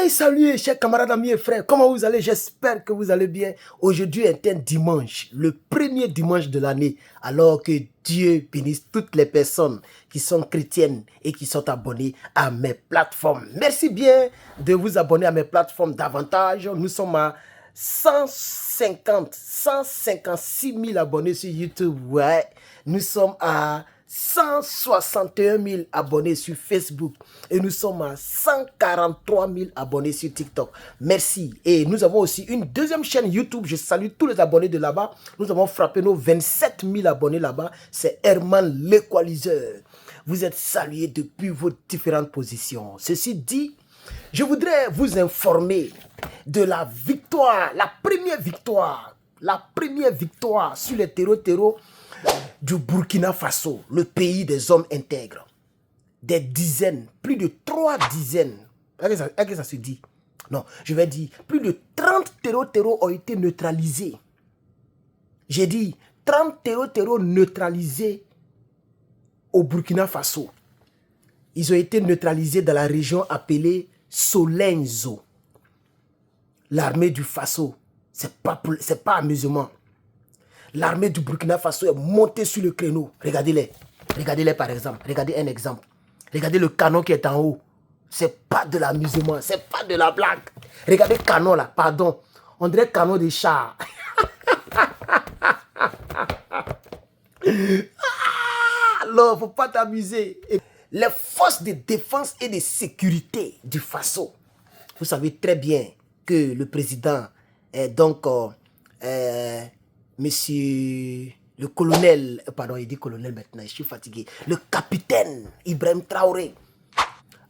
Salut, chers camarades, amis et frères, comment vous allez? J'espère que vous allez bien. Aujourd'hui est un dimanche, le premier dimanche de l'année, alors que Dieu bénisse toutes les personnes qui sont chrétiennes et qui sont abonnées à mes plateformes. Merci bien de vous abonner à mes plateformes davantage. Nous sommes à 156 000 abonnés sur YouTube. Ouais, nous sommes à 161 000 abonnés sur Facebook et nous sommes à 143 000 abonnés sur TikTok. Merci. Et nous avons aussi une deuxième chaîne YouTube. Je salue tous les abonnés de là-bas. Nous avons frappé nos 27 000 abonnés là-bas. C'est Herman l'équaliseur. Vous êtes salués depuis vos différentes positions. Ceci dit, je voudrais vous informer de la victoire, la première victoire sur les terreaux du Burkina Faso, le pays des hommes intègres. Des dizaines, plus de 3 dizaines. Est-ce que ça se dit? Non, je vais dire, plus de 30 terreaux ont été neutralisés. J'ai dit 30 terreaux neutralisés au Burkina Faso. Ils ont été neutralisés dans la région appelée Solenzo. L'armée du Faso, c'est pas amusement. L'armée du Burkina Faso est montée sur le créneau. Regardez-les. Regardez-les par exemple. Regardez un exemple. Regardez le canon qui est en haut. C'est pas de l'amusement. C'est pas de la blague. Regardez le canon là. Pardon. On dirait canon de char. Alors, faut pas t'amuser. Les forces de défense et de sécurité du Faso. Vous savez très bien que le président est donc... Monsieur le colonel, pardon, il dit colonel maintenant, je suis fatigué. Le capitaine Ibrahim Traoré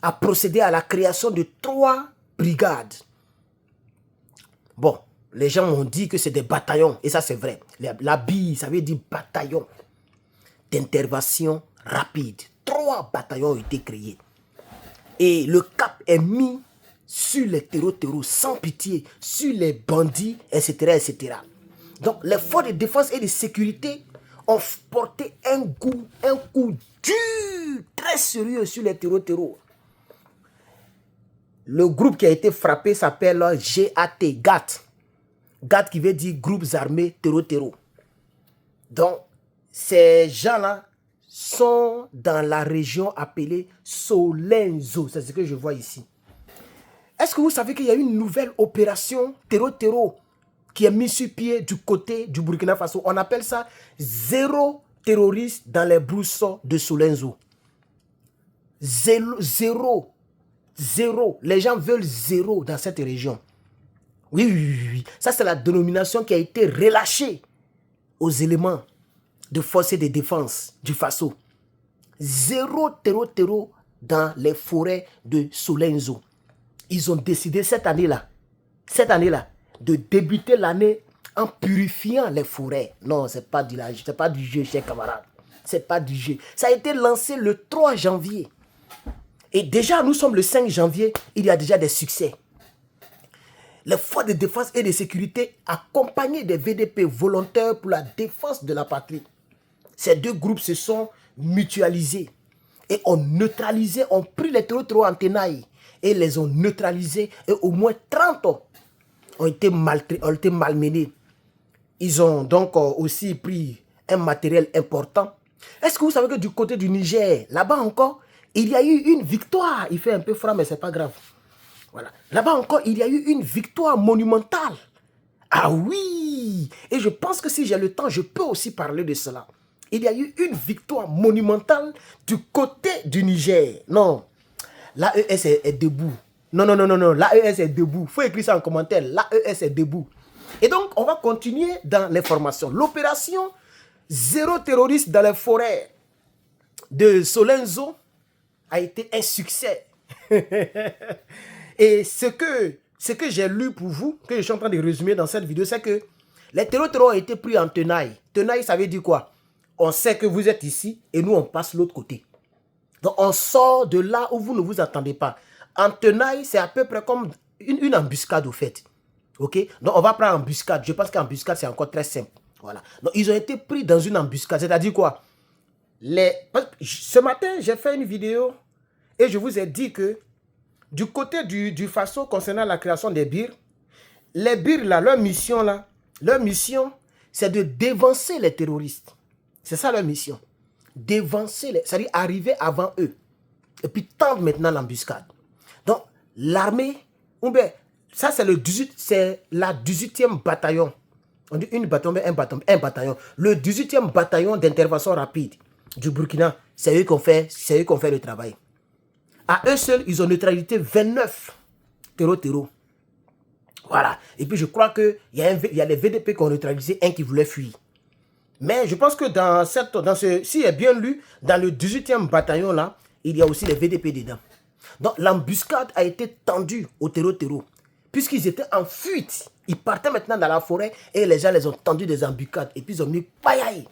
a procédé à la création de 3 brigades. Bon, les gens m'ont dit que c'est des bataillons, et ça c'est vrai. La BI, ça veut dire bataillon d'intervention rapide. 3 bataillons ont été créés. Et le cap est mis sur les terreaux sans pitié, sur les bandits, etc., etc. Donc, les forces de défense et de sécurité ont porté un coup dur, très sérieux sur les terreaux. Le groupe qui a été frappé s'appelle GAT. GAT qui veut dire groupes armés terreaux. Donc, ces gens-là sont dans la région appelée Solenzo. C'est ce que je vois ici. Est-ce que vous savez qu'il y a une nouvelle opération terreau qui est mis sur pied du côté du Burkina Faso? On appelle ça zéro terroriste dans les brousseaux de Solenzo. Zéro. Les gens veulent zéro dans cette région. Oui. Ça, c'est la dénomination qui a été relâchée aux éléments de force et de défense du Faso. Zéro terreau dans les forêts de Solenzo. Ils ont décidé cette année-là, de débuter l'année en purifiant les forêts. Non, c'est pas du jeu, chers camarades. C'est pas du jeu. Ça a été lancé le 3 janvier. Et déjà, nous sommes le 5 janvier, il y a déjà des succès. Les forces de défense et de sécurité accompagnées des VDP volontaires pour la défense de la patrie. Ces 2 groupes se sont mutualisés et ont neutralisé, ont pris les terreaux en tenaille et les ont neutralisés et au moins 30 ont été malmenés. Ils ont donc aussi pris un matériel important. Est-ce que vous savez que du côté du Niger, là-bas encore, il y a eu une victoire. Il fait un peu froid, mais ce n'est pas grave. Voilà. Là-bas encore, il y a eu une victoire monumentale. Ah oui! Et je pense que si j'ai le temps, je peux aussi parler de cela. Il y a eu une victoire monumentale du côté du Niger. Non, l'AES est debout. Non, l'AES est debout. Il faut écrire ça en commentaire. L'AES est debout. Et donc, on va continuer dans l'information. L'opération zéro terroriste dans les forêts de Solenzo a été un succès. Et ce que j'ai lu pour vous, que je suis en train de résumer dans cette vidéo, c'est que les terreaux ont été pris en tenaille. Tenaille, ça veut dire quoi? On sait que vous êtes ici et nous, on passe l'autre côté. Donc, on sort de là où vous ne vous attendez pas. En tenaille, c'est à peu près comme une embuscade au fait. Ok? Donc, on va prendre embuscade. Je pense qu'embuscade, c'est encore très simple. Voilà. Donc, ils ont été pris dans une embuscade. C'est-à-dire quoi? Ce matin, j'ai fait une vidéo et je vous ai dit que du côté du Faso, concernant la création des BIR, les BIR, là, leur mission, c'est de dévancer les terroristes. C'est ça leur mission. Dévancer, c'est-à-dire arriver avant eux. Et puis tendre maintenant l'embuscade. Donc, l'armée, ça c'est la 18e bataillon. On dit un bataillon. Le 18e bataillon d'intervention rapide du Burkina, c'est eux qui ont fait le travail. À eux seuls, ils ont neutralisé 29 terreaux. Voilà. Et puis je crois qu'il y a les VDP qui ont neutralisé un qui voulait fuir. Mais je pense que s'il est bien lu, dans le 18e bataillon là, il y a aussi les VDP dedans. Donc l'embuscade a été tendue au terreau. Puisqu'ils étaient en fuite. Ils partaient maintenant dans la forêt et les gens les ont tendus des embuscades. Et puis ils ont mis payaille.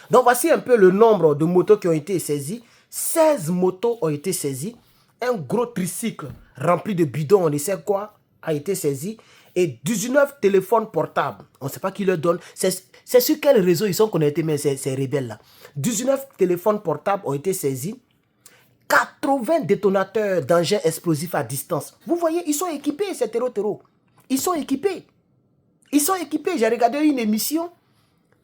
Donc voici un peu le nombre de motos qui ont été saisies. 16 motos ont été saisies. Un gros tricycle rempli de bidons, on ne sait quoi, a été saisi. Et 19 téléphones portables. On ne sait pas qui leur donne. C'est sur quel réseau ils sont connectés, mais ces rebelles-là. 19 téléphones portables ont été saisis. 80 détonateurs d'engins explosifs à distance. Vous voyez, ils sont équipés, ces terreaux. Ils sont équipés. J'ai regardé une émission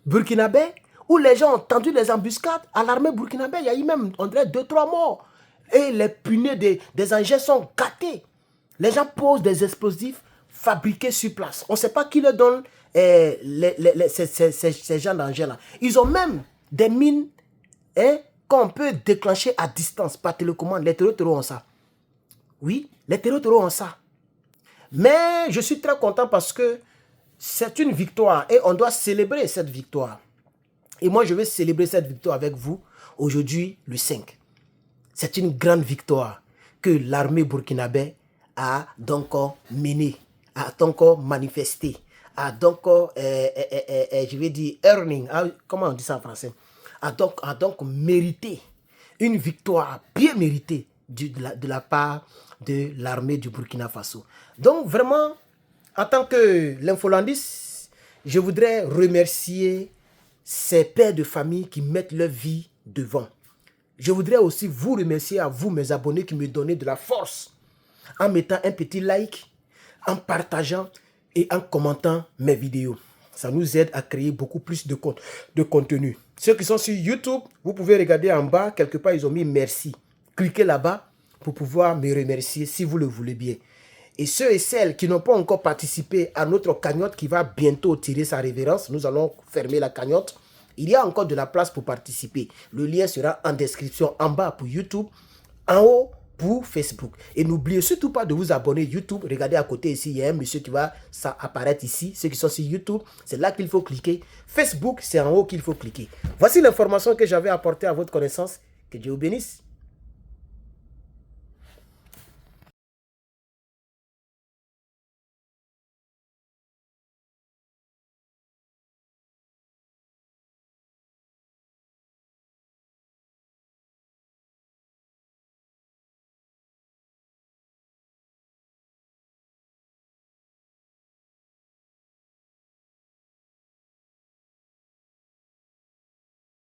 burkinabé où les gens ont tendu les embuscades à l'armée burkinabé. Il y a eu même, on dirait, 2-3 morts. Et les punais des engins sont gâtés. Les gens posent des explosifs fabriqués sur place. On ne sait pas qui leur donne ces gens d'engins-là. Ils ont même des mines qu'on peut déclencher à distance par télécommande. Les terreaux ont ça. Oui, les terreaux ont ça. Mais je suis très content parce que c'est une victoire et on doit célébrer cette victoire. Et moi, je vais célébrer cette victoire avec vous aujourd'hui, le 5. C'est une grande victoire que l'armée burkinabé a donc menée, a donc manifesté, a donc, je vais dire, earning, comment on dit ça en français, a donc mérité une victoire bien méritée de la part de l'armée du Burkina Faso. Donc vraiment, en tant que l'infolandiste, je voudrais remercier ces pères de famille qui mettent leur vie devant. Je voudrais aussi vous remercier à vous, mes abonnés, qui me donnez de la force en mettant un petit like, en partageant et en commentant mes vidéos. Ça nous aide à créer beaucoup plus de contenu. Ceux qui sont sur YouTube, vous pouvez regarder en bas, quelque part, ils ont mis merci. Cliquez là-bas pour pouvoir me remercier si vous le voulez bien. Et ceux et celles qui n'ont pas encore participé à notre cagnotte qui va bientôt tirer sa révérence, nous allons fermer la cagnotte. Il y a encore de la place pour participer. Le lien sera en description en bas pour YouTube, en haut pour Facebook. Et n'oubliez surtout pas de vous abonner YouTube. Regardez à côté ici, il y a un monsieur qui va apparaître ici. Ceux qui sont sur YouTube, c'est là qu'il faut cliquer. Facebook, c'est en haut qu'il faut cliquer. Voici l'information que j'avais apportée à votre connaissance. Que Dieu vous bénisse.